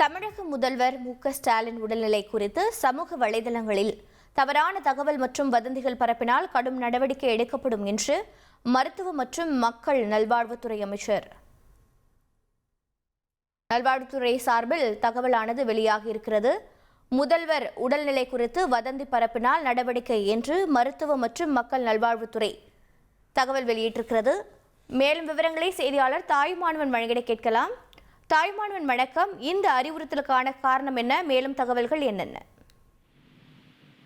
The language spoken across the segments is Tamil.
தமிழக முதல்வர் மு.க.ஸ்டாலின் உடல்நிலை குறித்து சமூக வலைதளங்களில் தவறான தகவல் மற்றும் வதந்திகள் பரப்பினால் கடும் நடவடிக்கை எடுக்கப்படும் என்று மருத்துவ மற்றும் மக்கள் நல்வாழ்வுத்துறை அமைச்சர் நல்வாழ்வுத்துறை சார்பில் தகவலானது வெளியாகியிருக்கிறது. முதல்வர் உடல்நிலை குறித்து வதந்தி பரப்பினால் நடவடிக்கை என்று மருத்துவ மற்றும் மக்கள் நல்வாழ்வுத்துறை தகவல் வெளியிட்டிருக்கிறது. மேலும் விவரங்களை செய்தியாளர் தாயுமானவன் வழங்கிட கேட்கலாம். தாயுமானவன் வணக்கம். இந்த அறிவுறுத்தலுக்கான காரணம் என்ன? மேலும் தகவல்கள் என்னென்ன?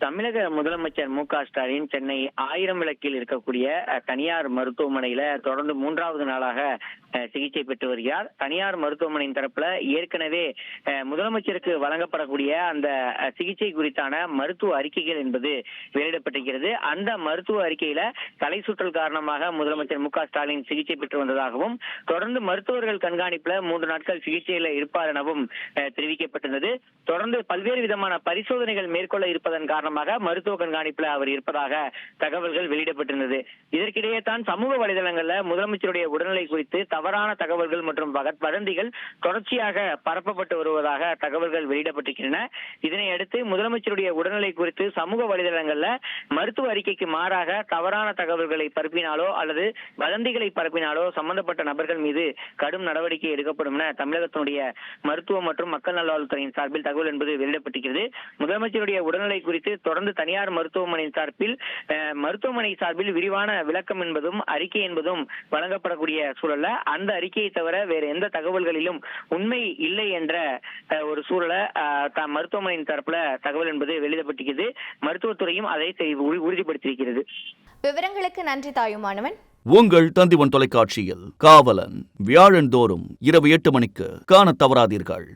தமிழக முதலமைச்சர் மு.க.ஸ்டாலின் சென்னை ஆயிரம் விளக்கில் இருக்கக்கூடிய தனியார் மருத்துவமனையில தொடர்ந்து 3வது நாளாக சிகிச்சை பெற்று வருகிறார். தனியார் மருத்துவமனையின் தரப்புல ஏற்கனவே முதலமைச்சருக்கு வழங்கப்படக்கூடிய அந்த சிகிச்சை குறித்தான மருத்துவ அறிக்கைகள் என்பது வெளியிடப்பட்டிருக்கிறது. அந்த மருத்துவ அறிக்கையில தலை சுற்றல் காரணமாக முதலமைச்சர் மு.க.ஸ்டாலின் சிகிச்சை பெற்று வந்ததாகவும் தொடர்ந்து மருத்துவர்கள் கண்காணிப்புல 3 நாட்கள் சிகிச்சையில இருப்பார் எனவும் தெரிவிக்கப்பட்டுள்ளது. தொடர்ந்து பல்வேறு விதமான பரிசோதனைகள் மேற்கொள்ள இருப்பதன் காரணமாக மருத்துவ கண்காணிப்புல அவர் இருப்பதாக தகவல்கள் வெளியிடப்பட்டிருந்தது. இதற்கிடையே தான் சமூக வலைதளங்கள்ல முதலமைச்சருடைய உடல்நிலை குறித்து தவறான தகவல்கள் மற்றும் வதந்திகள் தொடர்ச்சியாக பரப்பப்பட்டு வருவதாக தகவல்கள் வெளியிடப்பட்டிருக்கின்றன. இதனை அடுத்து முதலமைச்சருடைய உடல்நிலை குறித்து சமூக வலைதளங்கள்ல மருத்துவ அறிக்கைக்கு மாறாக தவறான தகவல்களை பரப்பினாலோ அல்லது வதந்திகளை பரப்பினாலோ சம்பந்தப்பட்ட நபர்கள் மீது கடும் நடவடிக்கை எடுக்கப்படும் என தமிழகத்தினுடைய மருத்துவ மற்றும் மக்கள் நல்வாழ்வுத்துறையின் சார்பில் தகவல் என்பது வெளியிடப்பட்டிருக்கிறது. முதலமைச்சருடைய உடல்நிலை குறித்து தொடர்ந்து தனியார் மருத்துவமனை சார்பில் விரிவான விளக்கம் என்பதும் அறிக்கை என்பதும் வழங்கப்படக்கூடிய சூழல்ல அந்த அறிக்கையை தவிர வேற எந்த தகவல்களிலும் உண்மை இல்லை என்ற ஒரு சூழலை மருத்துவமனையின் தரப்புல தகவல் என்பது வெளியிடப்பட்டிருக்கிறது. மருத்துவத்துறையும் அதை உறுதிப்படுத்தியிருக்கிறது. விவரங்களுக்கு நன்றி தாயுமானவன். உங்கள் தந்திவன் தொலைக்காட்சியில் காவலன் வியாழந்தோறும் இரவு 8 மணிக்கு காணத் தவறாதீர்கள்.